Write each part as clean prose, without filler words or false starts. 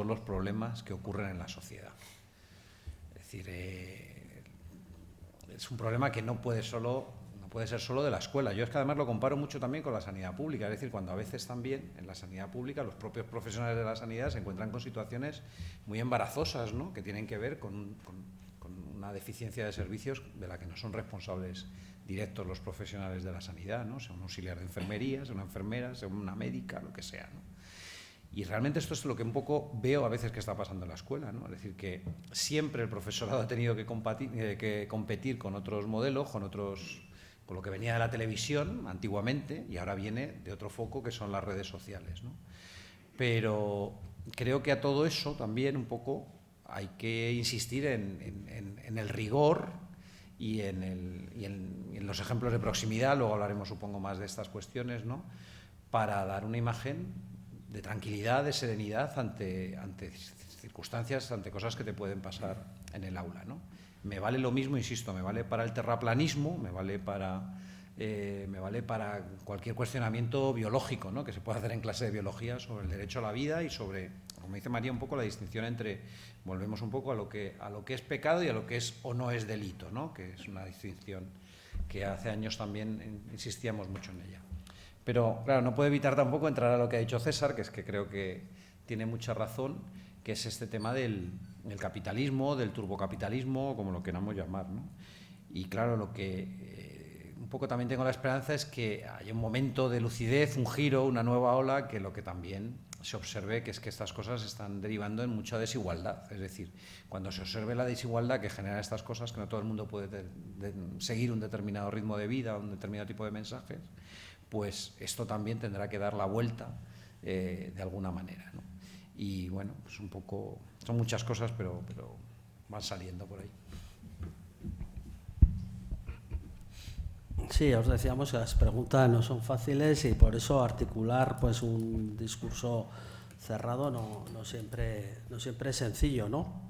todos los problemas que ocurren en la sociedad. Es decir, es un problema que no puede ser solo de la escuela. Yo es que además lo comparo mucho también con la sanidad pública. Es decir, cuando a veces también en la sanidad pública los propios profesionales de la sanidad se encuentran con situaciones muy embarazosas, ¿no?, que tienen que ver con una deficiencia de servicios de la que no son responsables directos los profesionales de la sanidad, ¿no? Sea un auxiliar de enfermería, sea una enfermera, sea una médica, lo que sea, ¿no? Y realmente esto es lo que un poco veo a veces que está pasando en la escuela, ¿no? Es decir, que siempre el profesorado ha tenido que competir con otros modelos, con lo que venía de la televisión antiguamente, y ahora viene de otro foco que son las redes sociales, ¿no? Pero creo que a todo eso también un poco hay que insistir en el rigor y en los ejemplos de proximidad. Luego hablaremos, supongo, más de estas cuestiones, ¿no?, para dar una imagen de tranquilidad, de serenidad ante circunstancias, ante cosas que te pueden pasar en el aula, ¿no? Me vale lo mismo, insisto, me vale para el terraplanismo, me vale para cualquier cuestionamiento biológico, ¿no?, que se puede hacer en clase de biología sobre el derecho a la vida y sobre, como dice María, un poco la distinción entre, volvemos un poco a lo que es pecado y a lo que es o no es delito, ¿no?, que es una distinción que hace años también insistíamos mucho en ella. Pero, claro, no puedo evitar tampoco entrar a lo que ha dicho César, que es que creo que tiene mucha razón, que es este tema del capitalismo, del turbocapitalismo, como lo queramos llamar, ¿no? Y claro, lo que un poco también tengo la esperanza es que haya un momento de lucidez, un giro, una nueva ola, que lo que también se observe que es que estas cosas están derivando en mucha desigualdad. Es decir, cuando se observe la desigualdad que genera estas cosas, que no todo el mundo puede seguir un determinado ritmo de vida, un determinado tipo de mensajes, pues esto también tendrá que dar la vuelta de alguna manera, ¿no? Y bueno, pues un poco, son muchas cosas, pero van saliendo por ahí. Sí, os decíamos que las preguntas no son fáciles y por eso articular pues un discurso cerrado no siempre es sencillo, ¿no?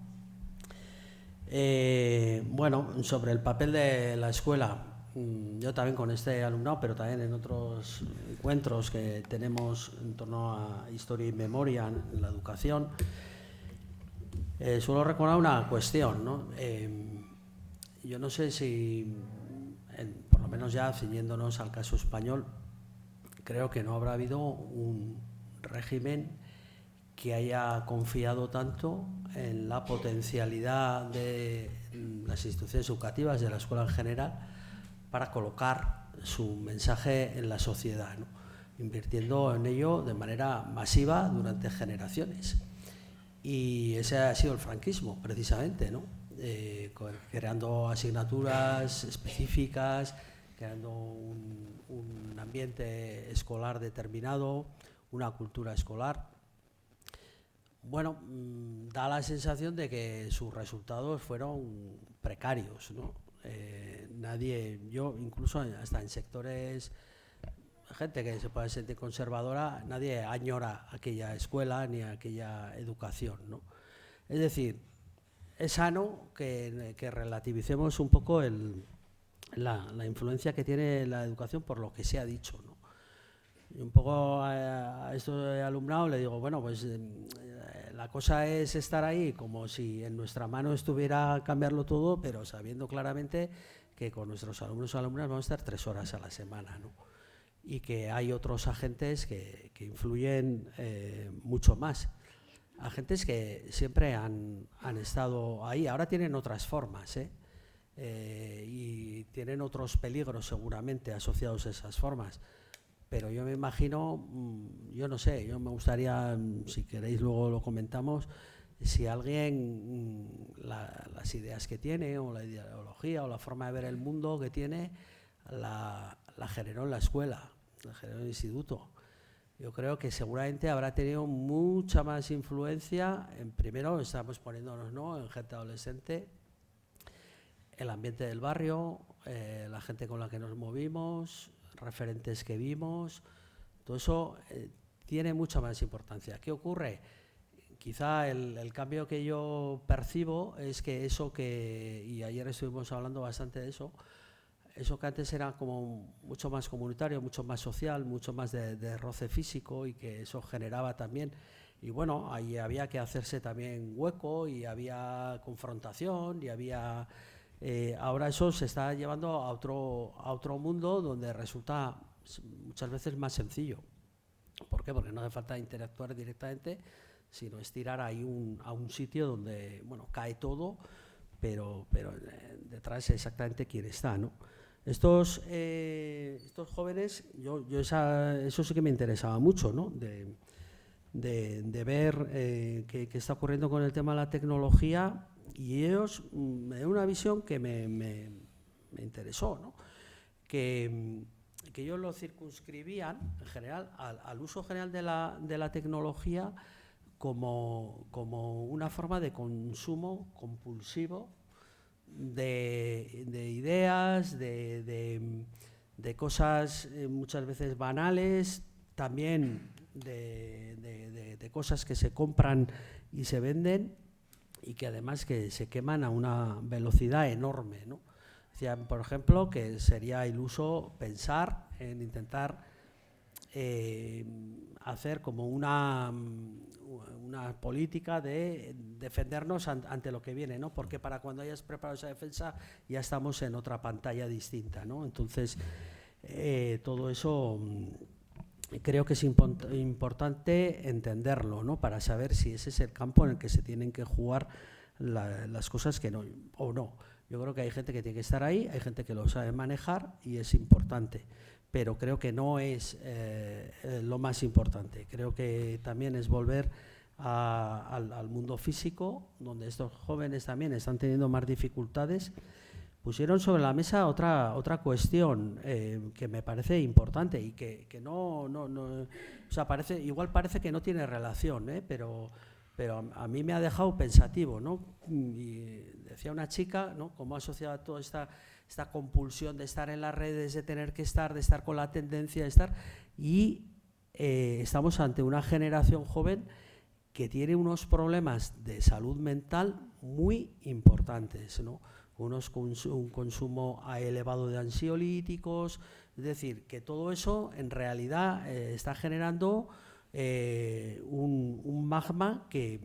Bueno, sobre el papel de la escuela, yo también con este alumnado, pero también en otros encuentros que tenemos en torno a historia y memoria en la educación, suelo recordar una cuestión, ¿no? Yo no sé si, por lo menos ya ciñéndonos al caso español, creo que no habrá habido un régimen que haya confiado tanto en la potencialidad de las instituciones educativas, de la escuela en general, para colocar su mensaje en la sociedad, ¿no?, invirtiendo en ello de manera masiva durante generaciones. Y ese ha sido el franquismo, precisamente, ¿no? Creando asignaturas específicas, creando un ambiente escolar determinado, una cultura escolar. Bueno, da la sensación de que sus resultados fueron precarios, ¿no? Yo incluso hasta en sectores, gente que se puede sentir conservadora, nadie añora aquella escuela ni aquella educación, ¿no? Es decir, es sano que relativicemos un poco la influencia que tiene la educación por lo que se ha dicho, ¿no? Y un poco a este alumnado le digo, bueno, pues la cosa es estar ahí como si en nuestra mano estuviera cambiarlo todo, pero sabiendo claramente que con nuestros alumnos o alumnas vamos a estar 3 horas a la semana, ¿no? Y que hay otros agentes que influyen mucho más. Agentes que siempre han estado ahí, ahora tienen otras formas, y tienen otros peligros seguramente asociados a esas formas. Pero yo me imagino, yo no sé, yo me gustaría, si queréis luego lo comentamos, si alguien las ideas que tiene o la ideología o la forma de ver el mundo que tiene la generó en la escuela, la generó en el instituto. Yo creo que seguramente habrá tenido mucha más influencia primero estamos poniéndonos, ¿no?, en gente adolescente, el ambiente del barrio, la gente con la que nos movimos, referentes que vimos, todo eso tiene mucha más importancia. ¿Qué ocurre? Quizá el cambio que yo percibo es que eso y ayer estuvimos hablando bastante de eso que antes era como mucho más comunitario, mucho más social, mucho más de roce físico, y que eso generaba también y bueno, ahí había que hacerse también hueco y había confrontación y había... ahora eso se está llevando a otro mundo donde resulta muchas veces más sencillo. ¿Por qué? Porque no hace falta interactuar directamente, sino estirar ahí a un sitio donde, bueno, cae todo, pero detrás exactamente quién está, ¿no? Estos jóvenes, eso sí que me interesaba mucho, ¿no? De ver qué está ocurriendo con el tema de la tecnología, y ellos me dieron una visión que me interesó, ¿no? Que ellos lo circunscribían en general al uso general de la tecnología como una forma de consumo compulsivo de ideas, de cosas muchas veces banales, también de cosas que se compran y se venden, y que además que se queman a una velocidad enorme, ¿no? Decían, por ejemplo, que sería iluso pensar en intentar hacer como una política de defendernos ante lo que viene, ¿no? Porque para cuando hayas preparado esa defensa ya estamos en otra pantalla distinta, ¿no? Entonces, todo eso creo que es importante entenderlo, ¿no? Para saber si ese es el campo en el que se tienen que jugar las cosas que no, o no. Yo creo que hay gente que tiene que estar ahí, hay gente que lo sabe manejar y es importante, pero creo que no es lo más importante. Creo que también es volver al mundo físico, donde estos jóvenes también están teniendo más dificultades. Pusieron sobre la mesa otra cuestión que me parece importante y que no, o sea, igual parece que no tiene relación, pero a mí me ha dejado pensativo, ¿no? Y decía una chica, ¿no?, cómo asociaba toda esta compulsión de estar en las redes, de tener que estar, de estar con la tendencia de estar, y estamos ante una generación joven que tiene unos problemas de salud mental muy importantes, ¿no? Un consumo elevado de ansiolíticos, es decir, que todo eso en realidad está generando un magma que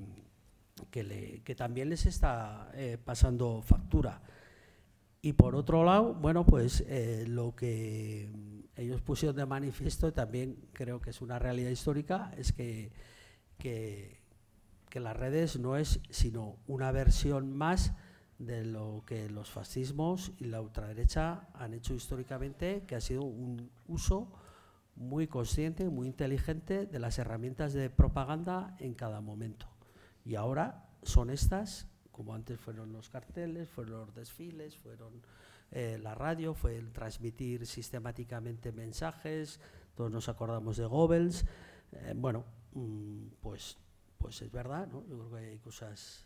también les está pasando factura. Y por otro lado, bueno, pues lo que ellos pusieron de manifiesto, también creo que es una realidad histórica, es que las redes no es sino una versión más de lo que los fascismos y la ultraderecha han hecho históricamente, que ha sido un uso muy consciente, muy inteligente de las herramientas de propaganda en cada momento. Y ahora son estas, como antes fueron los carteles, fueron los desfiles, fueron la radio, fue el transmitir sistemáticamente mensajes, todos nos acordamos de Goebbels. Bueno, pues es verdad, ¿no? Yo creo que hay cosas...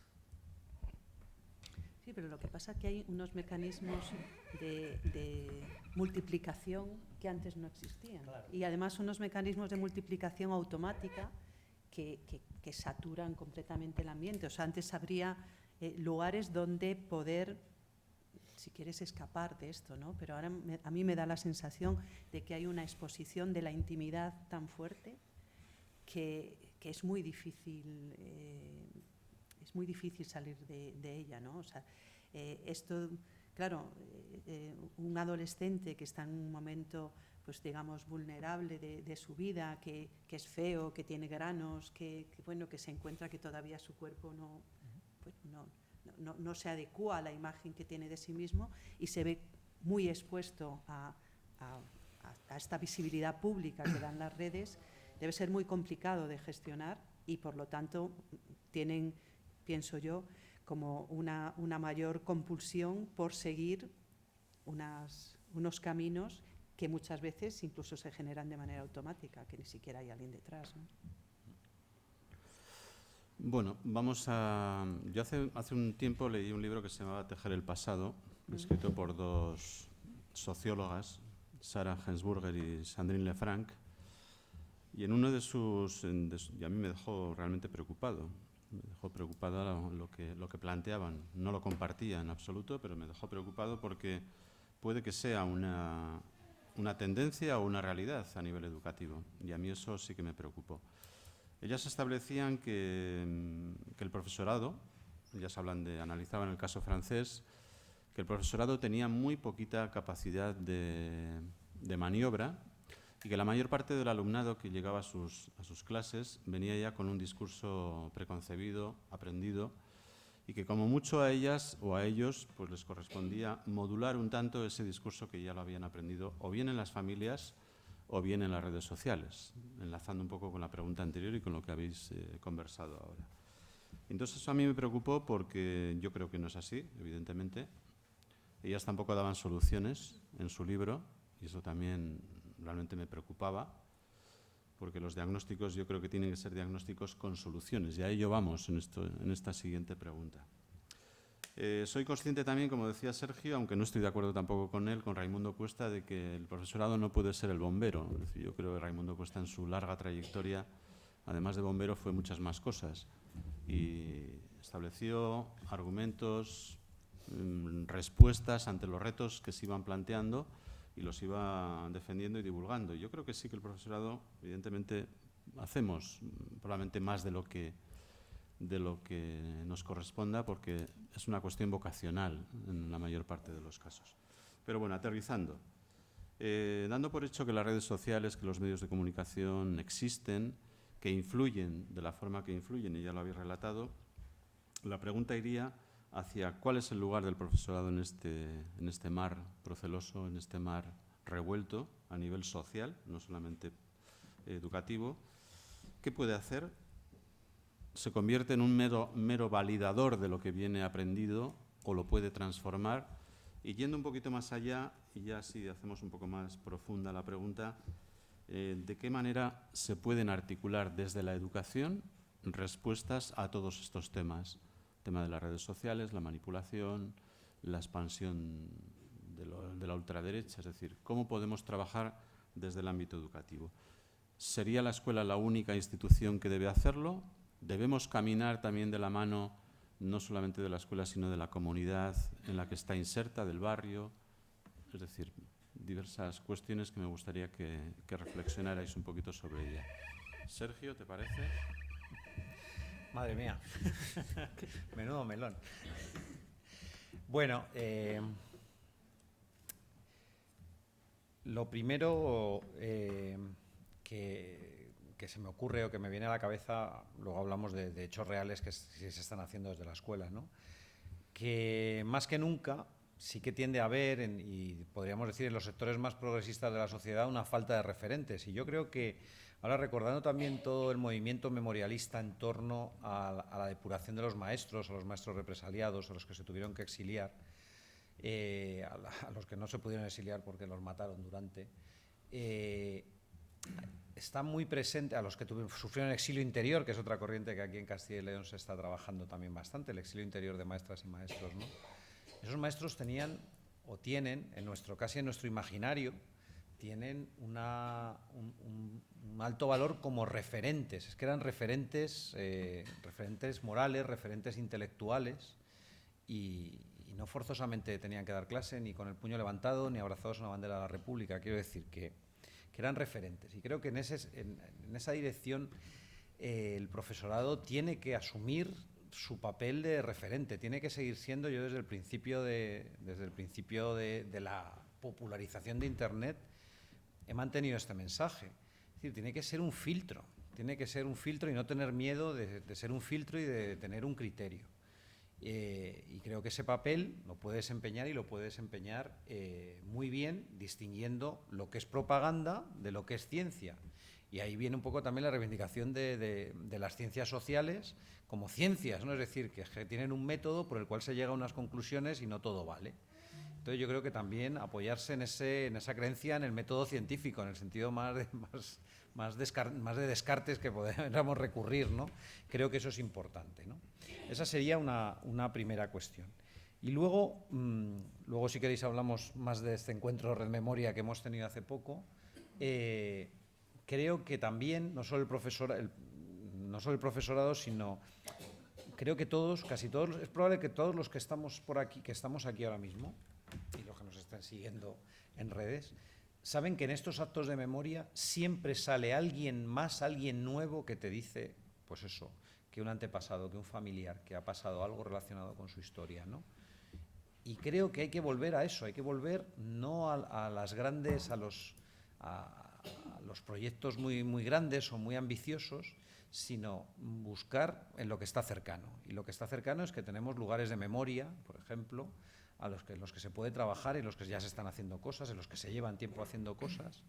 Sí, pero lo que pasa es que hay unos mecanismos de multiplicación que antes no existían. Claro. Y además unos mecanismos de multiplicación automática que saturan completamente el ambiente. O sea, antes habría lugares donde poder, si quieres, escapar de esto, ¿no? Pero ahora a mí me da la sensación de que hay una exposición de la intimidad tan fuerte que es muy difícil... es muy difícil salir de ella, ¿no? O sea, esto, claro, un adolescente que está en un momento, pues digamos, vulnerable de su vida, que es feo, que tiene granos, que se encuentra que todavía su cuerpo no se adecúa a la imagen que tiene de sí mismo y se ve muy expuesto a esta visibilidad pública que dan las redes, debe ser muy complicado de gestionar y, por lo tanto, tienen, pienso yo, como una mayor compulsión por seguir unos caminos que muchas veces incluso se generan de manera automática, que ni siquiera hay alguien detrás, ¿no? Bueno, yo hace un tiempo leí un libro que se llamaba Tejer el pasado, escrito por dos sociólogas, Sarah Hensburger y Sandrine Lefranc, y en uno de sus... y a mí me dejó realmente preocupado. Me dejó preocupada lo que planteaban. No lo compartía en absoluto, pero me dejó preocupado porque puede que sea una tendencia o una realidad a nivel educativo. Y a mí eso sí que me preocupó. Ellas establecían que el profesorado, ellas analizaban el caso francés, que el profesorado tenía muy poquita capacidad de maniobra y que la mayor parte del alumnado que llegaba a sus clases venía ya con un discurso preconcebido, aprendido, y que como mucho a ellas o a ellos pues les correspondía modular un tanto ese discurso que ya lo habían aprendido o bien en las familias o bien en las redes sociales, enlazando un poco con la pregunta anterior y con lo que habéis conversado ahora. Entonces eso a mí me preocupó porque yo creo que no es así, evidentemente. Ellas tampoco daban soluciones en su libro y eso también realmente me preocupaba, porque los diagnósticos yo creo que tienen que ser diagnósticos con soluciones y a ello vamos en esta siguiente pregunta. Soy consciente también, como decía Sergio, aunque no estoy de acuerdo tampoco con él, con Raimundo Cuesta, de que el profesorado no puede ser el bombero. Es decir, yo creo que Raimundo Cuesta en su larga trayectoria, además de bombero, fue muchas más cosas y estableció argumentos, respuestas ante los retos que se iban planteando y los iba defendiendo y divulgando. Yo creo que sí que el profesorado, evidentemente, hacemos probablemente más de lo que nos corresponda porque es una cuestión vocacional en la mayor parte de los casos. Pero bueno, aterrizando. Dando por hecho que las redes sociales, que los medios de comunicación existen, que influyen de la forma que influyen, y ya lo habéis relatado, la pregunta iría hacia cuál es el lugar del profesorado en este mar proceloso, en este mar revuelto a nivel social, no solamente educativo. ¿Qué puede hacer? ¿Se convierte en un mero validador de lo que viene aprendido o lo puede transformar? Y yendo un poquito más allá, y ya sí hacemos un poco más profunda la pregunta, ¿de qué manera se pueden articular desde la educación respuestas a todos estos temas? El tema de las redes sociales, la manipulación, la expansión de la ultraderecha, es decir, ¿cómo podemos trabajar desde el ámbito educativo? ¿Sería la escuela la única institución que debe hacerlo? ¿Debemos caminar también de la mano, no solamente de la escuela, sino de la comunidad en la que está inserta, del barrio? Es decir, diversas cuestiones que me gustaría que reflexionarais un poquito sobre ella. Sergio, ¿te parece? Madre mía, menudo melón. Bueno, lo primero que se me ocurre o que me viene a la cabeza, luego hablamos de hechos reales que sí se están haciendo desde la escuela, ¿no? Que más que nunca sí que tiende a haber, y podríamos decir en los sectores más progresistas de la sociedad, una falta de referentes. Y yo creo que, ahora recordando también todo el movimiento memorialista en torno a la depuración de los maestros, a los maestros represaliados, a los que se tuvieron que exiliar, a los que no se pudieron exiliar porque los mataron durante, está muy presente, a los que sufrieron exilio interior, que es otra corriente que aquí en Castilla y León se está trabajando también bastante, el exilio interior de maestras y maestros, ¿no? Esos maestros tenían o tienen, casi en nuestro imaginario, tienen un alto valor como referentes. Es que eran referentes morales, referentes intelectuales y no forzosamente tenían que dar clase ni con el puño levantado ni abrazados a una bandera de la República. Quiero decir que eran referentes y creo que en esa dirección el profesorado tiene que asumir su papel de referente, tiene que seguir siendo. Yo desde el principio de la popularización de Internet he mantenido este mensaje. Es decir, tiene que ser un filtro y no tener miedo de ser un filtro y de tener un criterio. Y creo que ese papel lo puede desempeñar y lo puede desempeñar muy bien, distinguiendo lo que es propaganda de lo que es ciencia. Y ahí viene un poco también la reivindicación de las ciencias sociales como ciencias, ¿no? Es decir, que tienen un método por el cual se llega a unas conclusiones y no todo vale. Entonces yo creo que también apoyarse en esa creencia en el método científico, en el sentido más de Descartes que podríamos recurrir, ¿no? Creo que eso es importante, ¿no? Esa sería una primera cuestión. Y luego si queréis hablamos más de este encuentro Red Memoria que hemos tenido hace poco. Creo que también, no solo el profesorado, sino creo que casi todos, es probable que todos los que estamos aquí ahora mismo, y los que nos estén siguiendo en redes, saben que en estos actos de memoria siempre sale alguien más, alguien nuevo que te dice, pues eso, que un antepasado, que un familiar, que ha pasado algo relacionado con su historia, ¿no? Y creo que hay que volver a eso, hay que volver no a las grandes, a los proyectos muy, muy grandes o muy ambiciosos, sino buscar en lo que está cercano. Y lo que está cercano es que tenemos lugares de memoria, por ejemplo, en los que se puede trabajar, en los que ya se están haciendo cosas, en los que se llevan tiempo haciendo cosas,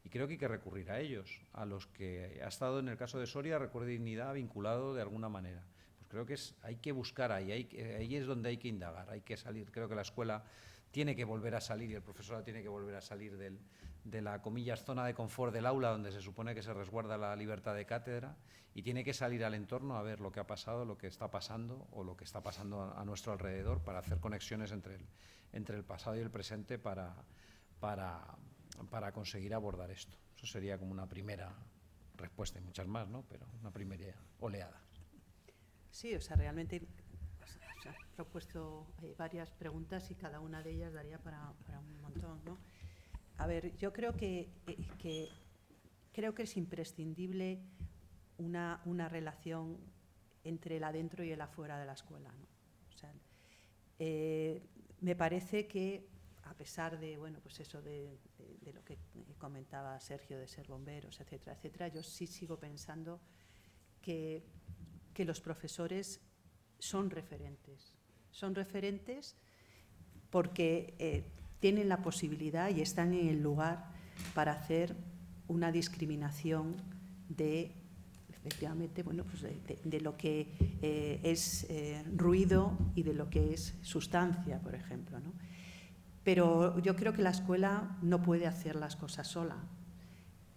y creo que hay que recurrir a ellos, a los que ha estado en el caso de Soria, Recuerdo y Dignidad, vinculado de alguna manera. Pues creo que hay que buscar ahí es donde hay que indagar, hay que salir. Creo que la escuela tiene que volver a salir y el profesorado tiene que volver a salir de la, comillas, zona de confort del aula, donde se supone que se resguarda la libertad de cátedra, y tiene que salir al entorno a ver lo que ha pasado, lo que está pasando o lo que está pasando a nuestro alrededor, para hacer conexiones entre el pasado y el presente para conseguir abordar esto. Eso sería como una primera respuesta, y muchas más, ¿no? Pero una primera oleada. Sí, o sea, realmente se han propuesto varias preguntas y cada una de ellas daría para un montón, ¿no? A ver, yo creo que es imprescindible una relación entre el adentro y el afuera de la escuela, ¿no? O sea, me parece que, a pesar de, bueno, pues eso de lo que comentaba Sergio, de ser bomberos, etcétera, etcétera, yo sí sigo pensando que los profesores son referentes. Son referentes porque tienen la posibilidad y están en el lugar para hacer una discriminación de, efectivamente, bueno, pues de lo que es ruido y de lo que es sustancia, por ejemplo, ¿no? Pero yo creo que la escuela no puede hacer las cosas sola,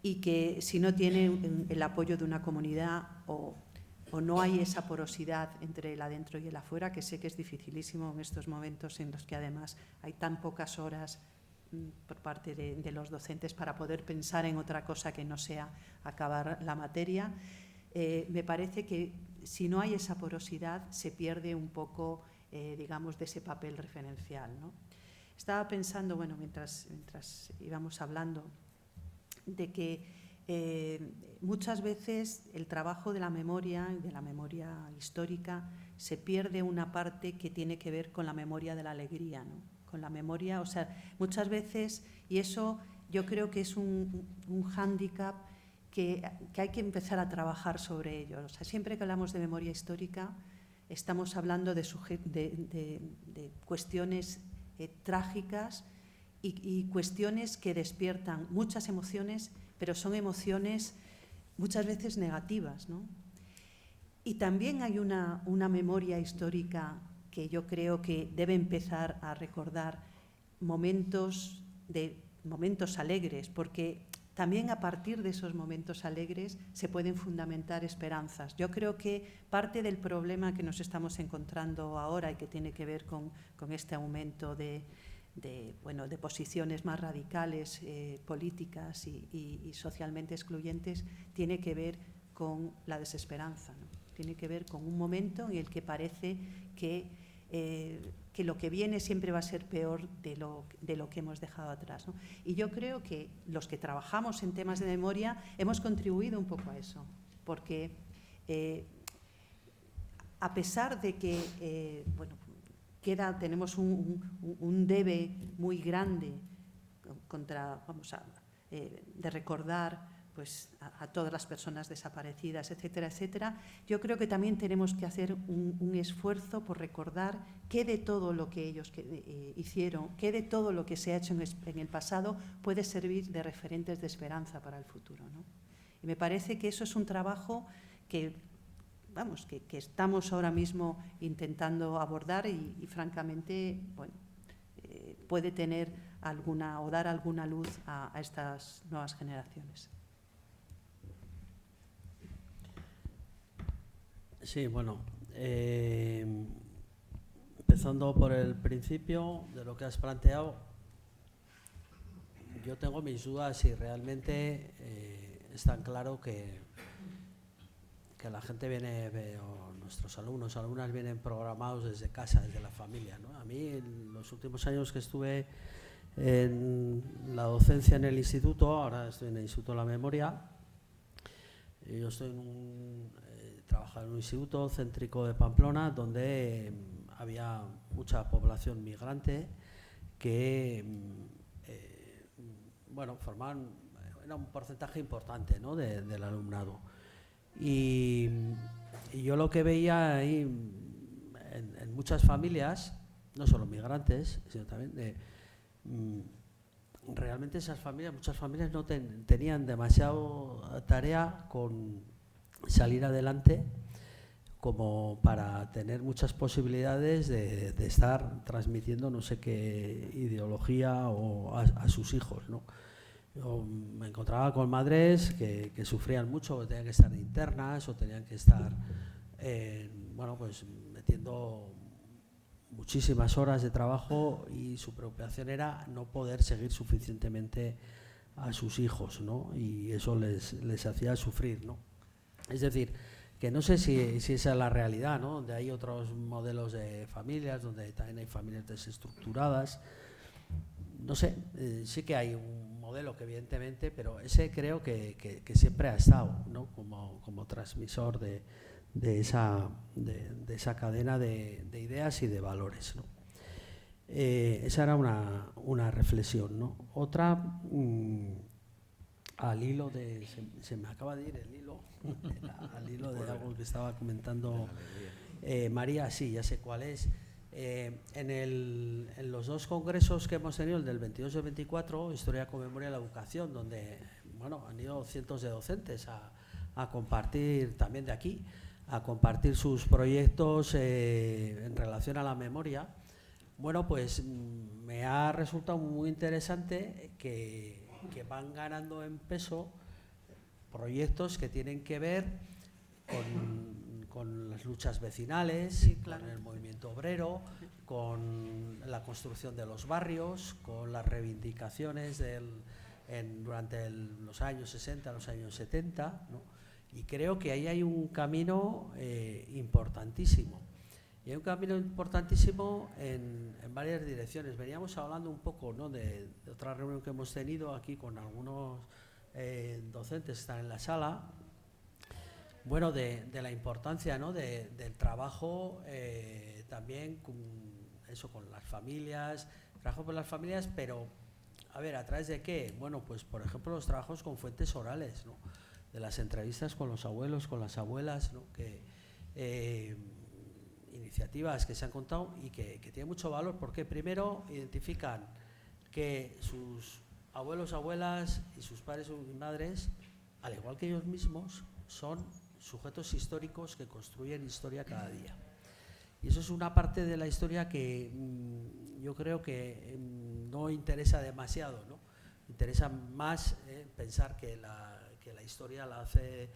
y que si no tiene el apoyo de una comunidad o no hay esa porosidad entre el adentro y el afuera, que sé que es dificilísimo en estos momentos en los que además hay tan pocas horas por parte de los docentes para poder pensar en otra cosa que no sea acabar la materia. Me parece que si no hay esa porosidad se pierde un poco, digamos, de ese papel referencial, ¿no? Estaba pensando, bueno, mientras íbamos hablando, de que muchas veces el trabajo de la memoria histórica, se pierde una parte que tiene que ver con la memoria de la alegría, ¿no? Con la memoria, o sea, muchas veces, y eso yo creo que es un hándicap que hay que empezar a trabajar sobre ello. O sea, siempre que hablamos de memoria histórica estamos hablando de cuestiones trágicas y cuestiones que despiertan muchas emociones, pero son emociones muchas veces negativas, ¿no? Y también hay una memoria histórica que yo creo que debe empezar a recordar momentos alegres, porque también a partir de esos momentos alegres se pueden fundamentar esperanzas. Yo creo que parte del problema que nos estamos encontrando ahora y que tiene que ver con este aumento de posiciones más radicales, políticas y socialmente excluyentes, tiene que ver con la desesperanza, ¿no? Tiene que ver con un momento en el que parece que lo que viene siempre va a ser peor de lo que hemos dejado atrás, ¿no? Y yo creo que los que trabajamos en temas de memoria hemos contribuido un poco a eso, porque a pesar de que tenemos un debe muy grande de recordar pues a todas las personas desaparecidas, etcétera, etcétera, yo creo que también tenemos que hacer un esfuerzo por recordar qué de todo lo que ellos hicieron, qué de todo lo que se ha hecho en el pasado puede servir de referentes de esperanza para el futuro, ¿no? Y me parece que eso es un trabajo que estamos ahora mismo intentando abordar y francamente, bueno, puede tener o dar alguna luz a estas nuevas generaciones. Sí, bueno, empezando por el principio de lo que has planteado, yo tengo mis dudas si realmente es tan claro que la gente viene, o nuestros alumnos, alumnas vienen programados desde casa, desde la familia, ¿no? A mí, en los últimos años que estuve en la docencia en el instituto. Ahora estoy en el Instituto de la Memoria. Yo estoy trabajaba en un instituto céntrico de Pamplona donde había mucha población migrante que formaban, era un porcentaje importante, ¿no?, del alumnado. Y yo lo que veía ahí en muchas familias, no solo migrantes, sino también realmente muchas familias no tenían demasiado tarea con salir adelante como para tener muchas posibilidades de estar transmitiendo no sé qué ideología a sus hijos, ¿no? Yo me encontraba con madres que sufrían mucho, que tenían que estar internas o tenían que estar metiendo muchísimas horas de trabajo, y su preocupación era no poder seguir suficientemente a sus hijos, ¿no? Y eso les hacía sufrir, ¿no? Es decir, que no sé si esa es la realidad, ¿no?, donde hay otros modelos de familias, donde también hay familias desestructuradas. No sé, sí que hay un modelo que evidentemente, pero ese creo que siempre ha estado, ¿no?, como transmisor de esa cadena de ideas y de valores, ¿no? Esa era una reflexión, ¿no? Otra, al hilo de... Se me acaba de ir el hilo, al hilo de algo que estaba comentando María, sí, ya sé cuál es. En los dos congresos que hemos tenido, el del 22 y el 24, Historia con Memoria de la Educación, donde han ido cientos de docentes a compartir, también de aquí, a compartir sus proyectos en relación a la memoria. Pues me ha resultado muy interesante que van ganando en peso proyectos que tienen que ver con las luchas vecinales, sí, claro, con el movimiento obrero, con la construcción de los barrios, con las reivindicaciones durante los años 60, los años 70, ¿no? Y creo que ahí hay un camino importantísimo. Y hay un camino importantísimo en varias direcciones. Veníamos hablando un poco, ¿no?, de otra reunión que hemos tenido aquí con algunos docentes que están en la sala, de la importancia, ¿no?, del trabajo también con las familias, trabajo con las familias, pero ¿a través de qué? Pues por ejemplo los trabajos con fuentes orales, ¿no?, de las entrevistas con los abuelos, con las abuelas, ¿no?, iniciativas que se han contado y que tienen mucho valor, porque primero identifican que sus abuelos, abuelas y sus padres y madres, al igual que ellos mismos, son sujetos históricos que construyen historia cada día. Y eso es una parte de la historia que yo creo que no interesa demasiado, ¿no? Interesa más pensar que la historia la hace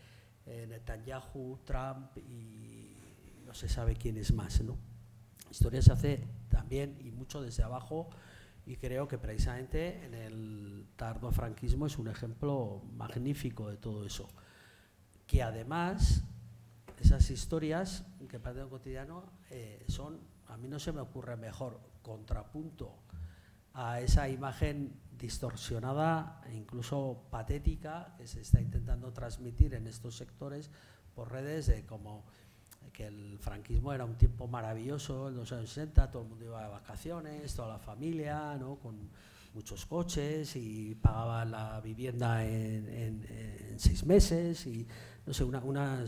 Netanyahu, Trump y no se sabe quién es más, ¿no? La historia se hace también y mucho desde abajo, y creo que precisamente en el tardo franquismo es un ejemplo magnífico de todo eso. Que además esas historias que parecen cotidiano son, a mí no se me ocurre mejor contrapunto a esa imagen distorsionada e incluso patética que se está intentando transmitir en estos sectores por redes, de como que el franquismo era un tiempo maravilloso en los años 60, todo el mundo iba de vacaciones, toda la familia, ¿no?, con muchos coches, y pagaba la vivienda en 6 meses, y no sé, una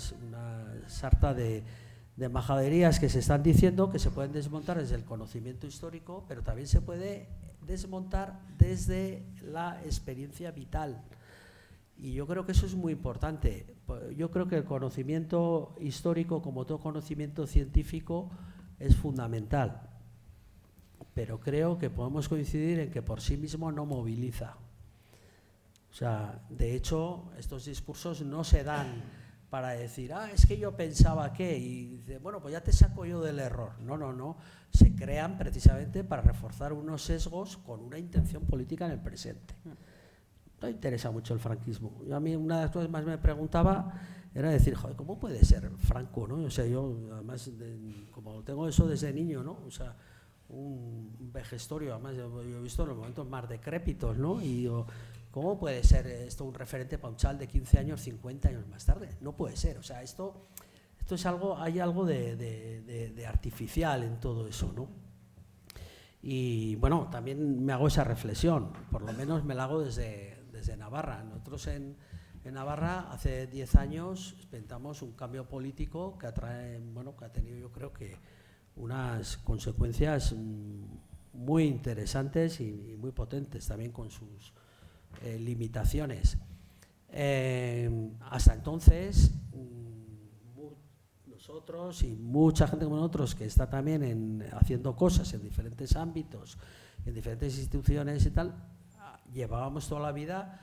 sarta de majaderías que se están diciendo que se pueden desmontar desde el conocimiento histórico, pero también se puede desmontar desde la experiencia vital. Y yo creo que eso es muy importante. Yo creo que el conocimiento histórico, como todo conocimiento científico, es fundamental. Pero creo que podemos coincidir en que por sí mismo no moviliza. O sea, de hecho, estos discursos no se dan para decir, es que yo pensaba que, y dice, pues ya te saco yo del error. No. Se crean precisamente para reforzar unos sesgos con una intención política en el presente. No interesa mucho el franquismo. A mí una de las cosas más me preguntaba era decir, joder, ¿cómo puede ser Franco, ¿no? O sea, yo además, como tengo eso desde niño, ¿no? O sea, un vejestorio, además yo he visto los momentos más decrépitos, ¿no? Y digo, ¿cómo puede ser esto un referente para un chaval de 15 años, 50 años más tarde? No puede ser, o sea, esto es algo, hay algo de artificial en todo eso, ¿no? Y bueno, también me hago esa reflexión, por lo menos me la hago desde Navarra. Nosotros en Navarra hace 10 años experimentamos un cambio político que que ha tenido, yo creo que unas consecuencias muy interesantes y muy potentes, también con sus limitaciones. Hasta entonces, nosotros y mucha gente como nosotros que está también haciendo cosas en diferentes ámbitos, en diferentes instituciones y tal, llevábamos toda la vida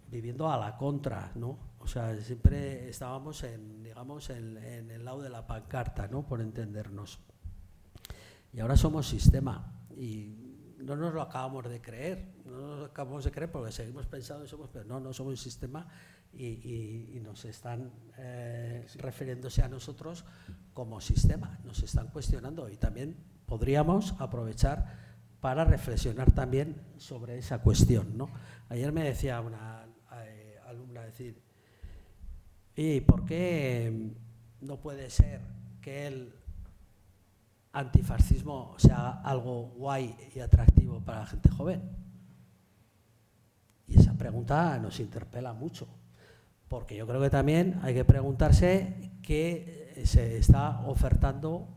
viviendo a la contra, ¿no? O sea, siempre estábamos digamos, en el lado de la pancarta, ¿no? Por entendernos. Y ahora somos sistema y no nos lo acabamos de creer, porque seguimos pensando, pero no somos un sistema y nos están refiriéndose a nosotros como sistema, nos están cuestionando y también podríamos aprovechar para reflexionar también sobre esa cuestión, ¿no? Ayer me decía una alumna decir, ¿y por qué no puede ser que el antifascismo sea algo guay y atractivo para la gente joven? Y esa pregunta nos interpela mucho, porque yo creo que también hay que preguntarse qué se está ofertando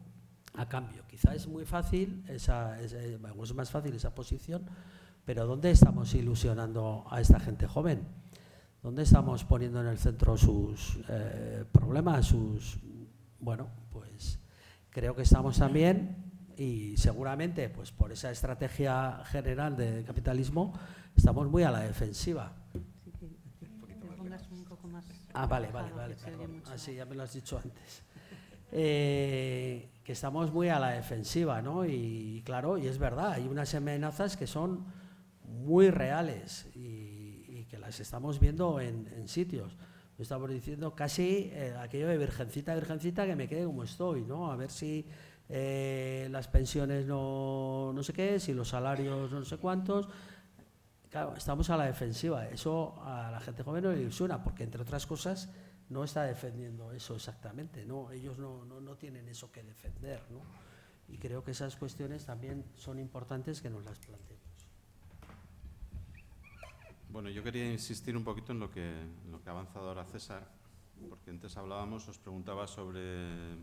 a cambio. Quizá es muy fácil, es más fácil esa posición, pero ¿dónde estamos ilusionando a esta gente joven? ¿Dónde estamos poniendo en el centro sus problemas, bueno, pues creo que estamos también, y seguramente pues por esa estrategia general de capitalismo, estamos muy a la defensiva. Sí, que te pongas un poco más. Vale, perdón. Así ya me lo has dicho antes. Que estamos muy a la defensiva, ¿no? Y claro, y es verdad, hay unas amenazas que son muy reales y que las estamos viendo en sitios. Estamos diciendo casi aquello de virgencita, que me quede como estoy, ¿no? A ver si las pensiones no sé qué, si los salarios no sé cuántos. Claro, estamos a la defensiva. Eso a la gente joven no le ilusiona, porque entre otras cosas no está defendiendo eso exactamente, ¿no? Ellos no tienen eso que defender, ¿no? Y creo que esas cuestiones también son importantes que nos las planteemos. Bueno, yo quería insistir un poquito en lo que ha avanzado ahora César, porque antes os preguntaba sobre